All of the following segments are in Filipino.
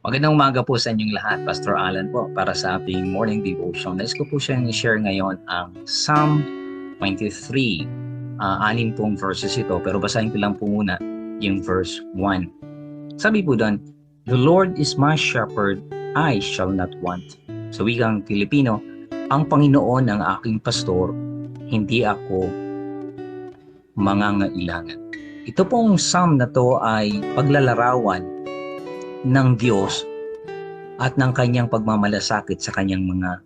Magandang umaga po sa inyong lahat. Pastor Alan po para sa ating morning devotion. Nais ko po siyang i-share ngayon ang Psalm 23. Anim pong verses ito pero basahin ko lang po muna yung verse 1. Sabi po doon, "The Lord is my shepherd, I shall not want." Sa wikang Pilipino, ang Panginoon ang aking pastor, hindi ako mangangailangan. Ito pong psalm na to ay paglalarawan ng Diyos at ng kanyang pagmamalasakit sa kanyang mga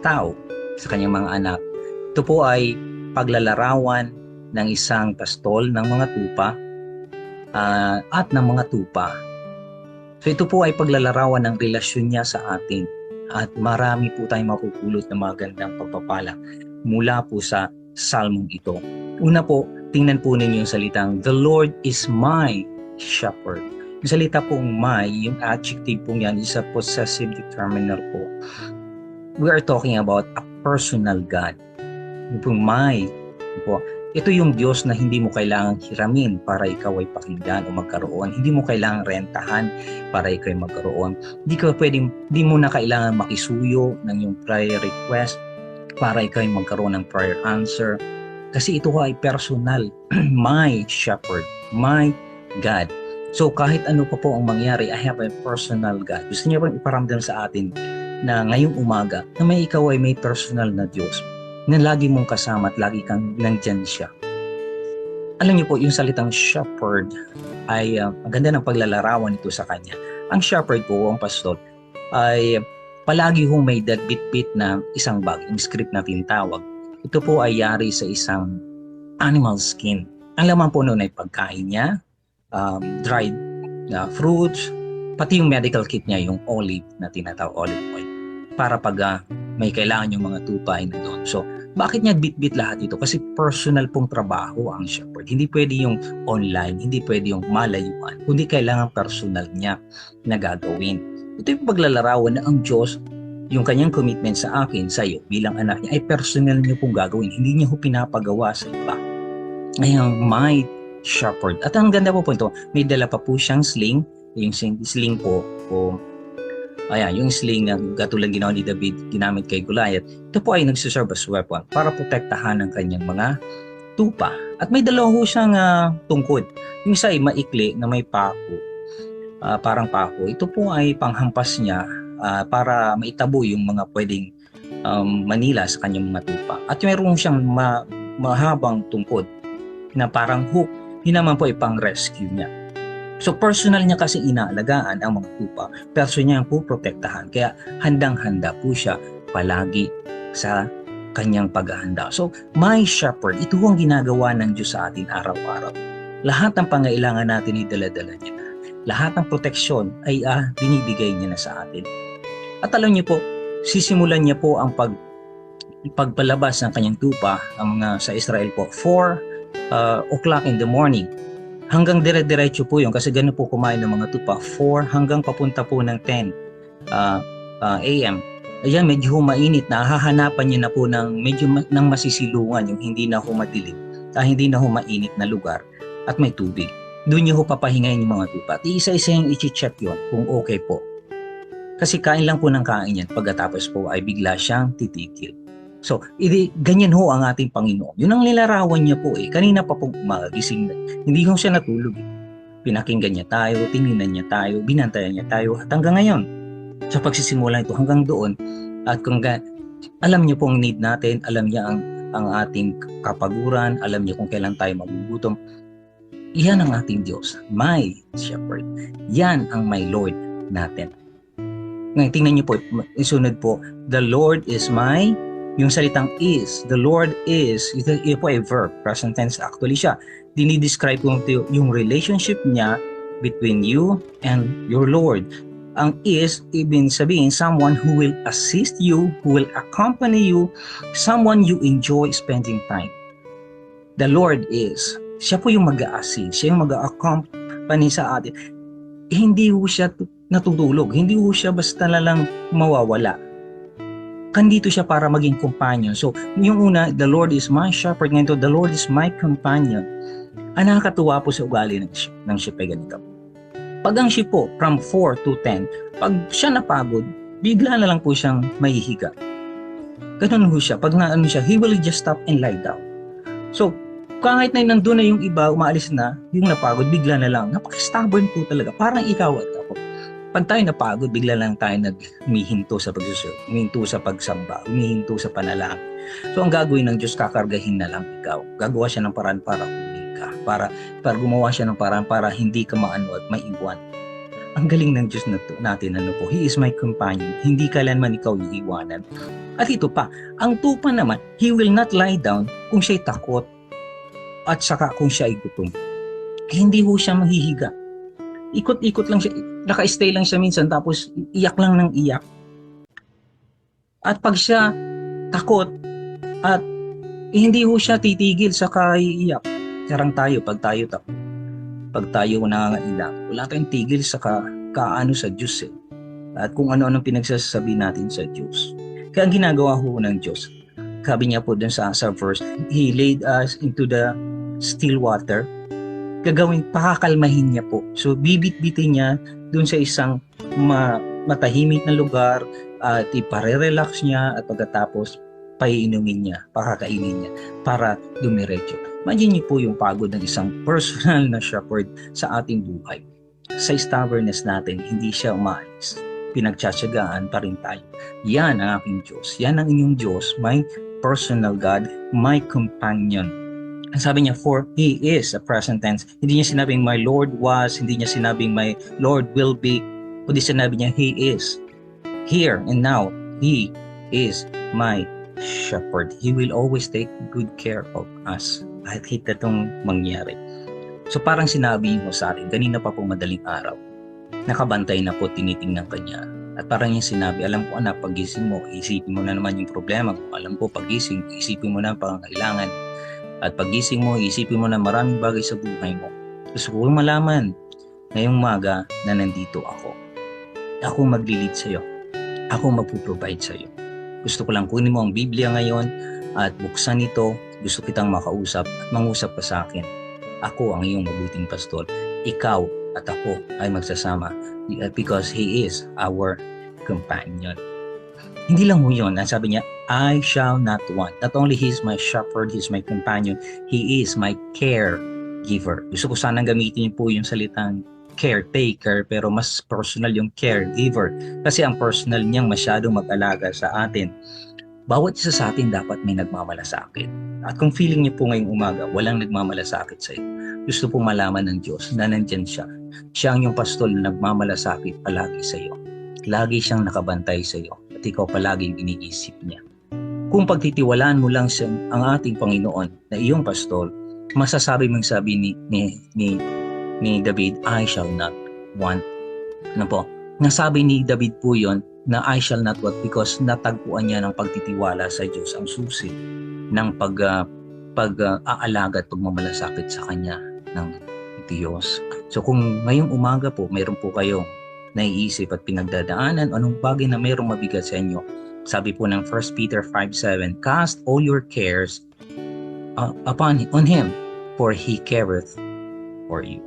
tao, sa kanyang mga anak. Ito po ay paglalarawan ng isang pastol ng mga tupa at ng mga tupa. So ito po ay paglalarawan ng relasyon niya sa atin at marami po tayong mapupulot na magandang pagpapala mula po sa salmong ito. Una po, tingnan po ninyo yung salitang, "The Lord is my shepherd." Yung salita pong my, yung adjective pong yan is a possessive determiner po. We are talking about a personal God. Yung pong my po. Ito yung Diyos na hindi mo kailangang hiramin para ikaw ay pakinggan o magkaroon. Hindi mo kailangang rentahan para ikaw ay magkaroon. Hindi mo na kailangan makisuyo ng yung prayer request para ikaw ay magkaroon ng prayer answer. Kasi ito ay personal. My shepherd, my God. So kahit ano pa po ang mangyari, I have a personal God. Gusto niya bang iparamdam sa atin na ngayong umaga na may ikaw ay may personal na Diyos na lagi mong kasama at lagi kang nandyan siya. Alam niyo po, yung salitang shepherd ay maganda ng paglalarawan ito sa kanya. Ang shepherd po, ang pastor, ay palagi hong may bit-bit na isang bag, yung script na tinatawag. Ito po ay yari sa isang animal skin. Ang laman po noon ay pagkain niya, dried fruits, pati yung medical kit niya, yung olive na tinatawag olive oil, para pag may kailangan yung mga tupa ay doon. So, bakit niya bit-bit lahat ito? Kasi personal pong trabaho ang shepherd. Hindi pwede yung online, hindi pwede yung malayuan, kundi kailangan personal niya na gagawin. Ito yung paglalarawan na ang Diyos, yung kanyang commitment sa akin, sa iyo, bilang anak niya, ay personal niya pong gagawin. Hindi niya po pinapagawa sa iba. Ngayon, my shepherd. At ang ganda po ito, may dala pa po siyang sling. Yung sling po, yung sling na katulad ginawa ni David, ginamit kay Goliath. Ito po ay nagsiserve as weapon para protektahan ang kanyang mga tupa. At may dalawa po siyang tungkod. Yung isa ay maikli na may pako, parang pako. Ito po ay panghampas niya para maitabo yung mga pwedeng manila sa kanyang mga tupa. At mayroon siyang mahabang tungkod na parang hook. Yun naman po ay pang-rescue niya. So personal niya kasi inaalagaan ang mga tupa. Personal niya po protektahan. Kaya handang-handa po siya palagi sa kanyang paghahanda. So my shepherd, ito ang ginagawa ng Diyos sa atin araw-araw. Lahat ng pangailangan natin ay dala-dala niya na. Lahat ng proteksyon ay binibigay niya na sa atin. At alam niyo po, sisimulan niya po ang pagpalabas ng kanyang tupa sa Israel po 4 o'clock in the morning. Hanggang dire-diretso po yun kasi gano'n po kumain ng mga tupa. 4 hanggang papunta po ng 10 a.m. Ayan, medyo mainit na. Hahanapan niyo na po ng medyo ng masisilungan, yung hindi na humadilim, hindi na humainit na lugar at may tubig. Doon niyo ho papahingayin yung mga tupa. At isa-isa yung i-check yun kung okay po. Kasi kain lang po ng kain yan. Pagkatapos po ay bigla siyang titigil. So, ganyan ho ang ating Panginoon. Yun ang nilarawan niya po eh. Kanina pa pong umagising na. Hindi ho siya natulog eh. Pinakinggan niya tayo, tinignan niya tayo, binantayan niya tayo at hanggang ngayon. Sa pagsisimula ito hanggang doon at alam niya pong need natin, alam niya ang ating kapaguran, alam niya kung kailan tayo magugutom. Iyan ang ating Diyos, my shepherd. Yan ang my Lord natin. Ngayon, tingnan niyo po, isunod po, "The Lord is my..." Yung salitang is, the Lord is, ito po ay verb, present tense actually siya. Dinidescribe po yung relationship niya between you and your Lord. Ang is, ibig sabihin, someone who will assist you, who will accompany you, someone you enjoy spending time. The Lord is, siya po yung mag-a-assist, siya yung mag-a-accompany sa atin. Hindi po siya natutulog, hindi po siya basta lang mawawala. Kandito siya para maging companion. So, yung una, the Lord is my shepherd. Ngayon, the Lord is my companion. Ang nakakatuwa po sa ugali ng sheep ay ganito. Pag ang ship po, from 4 to 10, pag siya napagod, bigla na lang po siyang mahihiga. Ganun ho siya. Pag naano siya, he will just stop and lie down. So, kahit na nandun na yung iba, umaalis na, yung napagod, bigla na lang. Napaka-stubborn po talaga. Parang ikaw at ako. Pag tayo napagod, bigla lang tayo humihinto sa pagsusunod, humihinto sa pagsamba, humihinto sa panalangin. So, ang gagawin ng Diyos, kakargahin na lang ikaw. Gagawa siya ng paraan para kunin ka. Para gumawa siya ng paraan para hindi ka maano at maiwan. Ang galing ng Diyos natin, ano po, He is my companion. Hindi kailanman ikaw iiwanan. At ito pa, ang tupa naman, He will not lie down kung siya'y takot at saka kung siya ay gutom. Hindi ho siya mahihiga. Ikot-ikot lang siya, naka-stay lang siya minsan tapos iyak lang ng iyak. At pag siya takot at hindi ho siya titigil sa kaiiyak. Karang tayo, pag tayo nangangailangan, wala tayong tigil sa kaano sa Diyos eh. At kung ano-anong pinagsasabi natin sa Diyos. Kaya ang ginagawa ho ng Diyos, sabi niya po dun sa verse, He laid us into the still water. Gagawin, pakakalmahin niya po. So bibit-bitin niya dun sa isang matahimik na lugar at ipare-relax niya at pagkatapos paiinumin niya, pakakainin niya para dumiretso. Imagine niyo po yung pagod ng isang personal na shepherd sa ating buhay. Sa stubbornness natin, hindi siya umaalis. Pinagtsatsagaan pa rin tayo. Yan ang aking Diyos. Yan ang inyong Diyos, my personal God, my companion. Ang sabi niya, for He is a present tense. Hindi niya sinabing my Lord was, hindi niya sinabing my Lord will be, kundi sinabi niya, He is. Here and now, He is my shepherd. He will always take good care of us. Kahit hita itong mangyari. So parang sinabi mo sa akin, kanina pa po madaling araw, nakabantay na po, tinitingnan ka niya. At parang yung sinabi, alam ko anak, pagising mo, isipin mo na naman yung problema. Alam ko, pagising, isipin mo na ang pangangailangan. At pagising mo, isipin mo na maraming bagay sa buhay mo. Gusto ko malaman ngayong umaga na nandito ako. Ako maglilid sa'yo. Ako magpo-provide sa'yo. Gusto ko lang kunin mo ang Biblia ngayon at buksan ito. Gusto kitang makausap at mangusap ka sa akin. Ako ang iyong mabuting pastol. Ikaw at ako ay magsasama because He is our companion. Hindi lang mo yun. Ang sabi niya, I shall not want. Not only He is my shepherd, He is my companion, He is my caregiver. Gusto ko sanang gamitin po yung salitang caretaker, pero mas personal yung caregiver. Kasi ang personal niyang masyadong mag-alaga sa atin. Bawat isa sa atin dapat may nagmamalasakit. At kung feeling niyo po ngayong umaga, walang nagmamalasakit sa iyo, gusto po malaman ng Diyos na nandyan siya. Siya ang yung pastol na nagmamalasakit palagi sa iyo. Lagi siyang nakabantay sa iyo. At ikaw palaging iniisip niya. Kung pagtitiwalaan mo lang siya, ang ating Panginoon na iyong pastol, masasabi mong sabi ni David, I shall not want. Ano po? Nasabi ni David po yon na I shall not want because natagpuan niya ng pagtitiwala sa Diyos ang susi ng pag-aalaga at pagmamalasakit sa Kanya ng Diyos. So kung ngayong umaga po, mayroon po kayong naiisip at pinagdadaanan, anong bagay na mayroong mabigat sa inyo, sabi po ng 1 Peter 5:7, cast all your cares on Him, for He careth for you.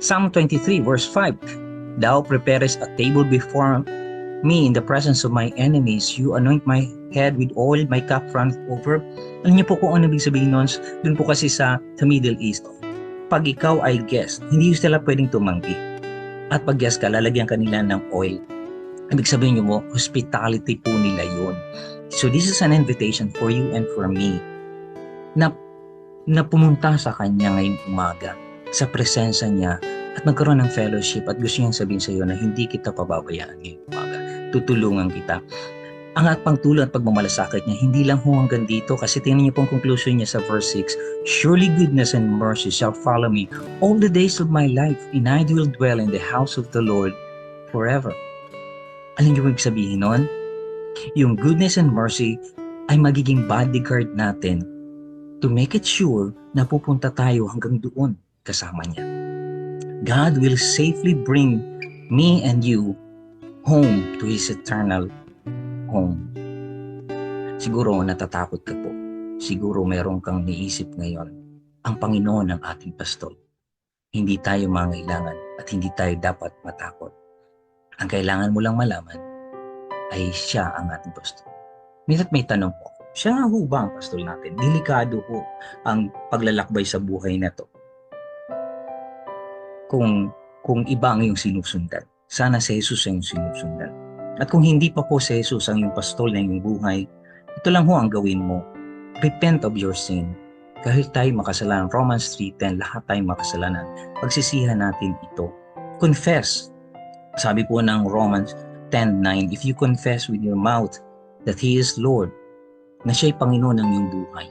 Psalm 23 verse 5, Thou preparest a table before me in the presence of my enemies. You anoint my head with oil, my cup runneth over. Alam niyo po kung ano ibig sabihin nun? Dun po kasi sa Middle East, pag ikaw ay guest, hindi sila pwedeng tumanggi. At pag guest ka, lalagyan kanila ng oil. Ibig sabihin niyo mo, hospitality po nila yun. So this is an invitation for you and for me na pumunta sa Kanya ngayong umaga, sa presensya niya, at magkaroon ng fellowship, at gusto niyang sabihin sa iyo na hindi kita pababayaan ngayong umaga. Tutulungan kita. Ang atpang tulong at pagmamalasakit niya, hindi lang hanggang dito, kasi tingnan niyo pong conclusion niya sa verse 6, Surely goodness and mercy shall follow me all the days of my life, and I will dwell in the house of the Lord forever. Alam niyo ibig sabihin nun? Yung goodness and mercy ay magiging bodyguard natin to make it sure na pupunta tayo hanggang doon kasama niya. God will safely bring me and you home to His eternal home. Siguro natatakot ka po. Siguro meron kang niisip ngayon. Ang Panginoon ang ating pastol. Hindi tayo mangailangan at hindi tayo dapat matakot. Ang kailangan mo lang malaman ay siya ang ating pastol. Minsan may tanong po, siya nga ho ba ang pastol natin? Delikado ho ang paglalakbay sa buhay na to. Kung iba ang iyong sinusundan, sana si Jesus ang iyong sinusundan. At kung hindi pa po si Jesus ang iyong pastol na iyong buhay, ito lang ho ang gawin mo. Repent of your sin. Kahit tayo makasalanan, Romans 3:10, lahat tayo makasalanan. Pagsisihan natin ito. Confess. Sabi po ng Romans 10:9, if you confess with your mouth that He is Lord, na siya'y Panginoon ng iyong buhay.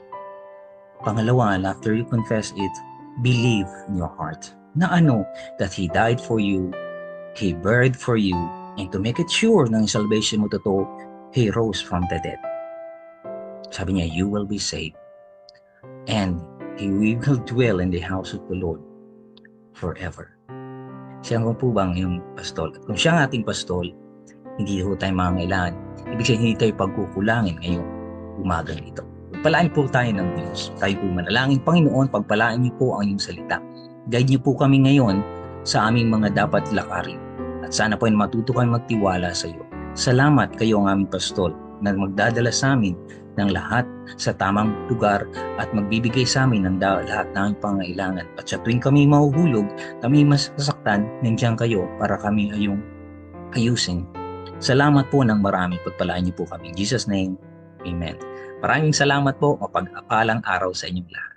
Pangalawa, after you confess it, believe in your heart na that He died for you, He buried for you, and to make it sure na yung salvation mo totoo, He rose from the dead. Sabi niya, you will be saved, and we will dwell in the house of the Lord forever. Siya nga po bang yung pastol? At kung siya ang ating pastol, hindi ho tayo mangangailangan. Ibig sabihin, hindi tayo pagkukulangin ngayong umagang ito. Pagpalaan po tayo ng Diyos. Tayo po manalangin, Panginoon, pagpalaan niyo po ang iyong salita. Guide niyo po kami ngayon sa aming mga dapat lakarin. At sana po ay matuto kami magtiwala sa iyo. Salamat kayo ang aming pastol na magdadala sa amin ng lahat sa tamang lugar at magbibigay sa amin ng lahat ng aming pangailangan. At sa tuwing kami mahuhulog, kami masasaktan, nandiyan kayo para kami ayong ayusin. Salamat po ng marami. Pagpalaan niyo po kami. In Jesus' name, Amen. Maraming salamat po. Mapag-apalang araw sa inyong lahat.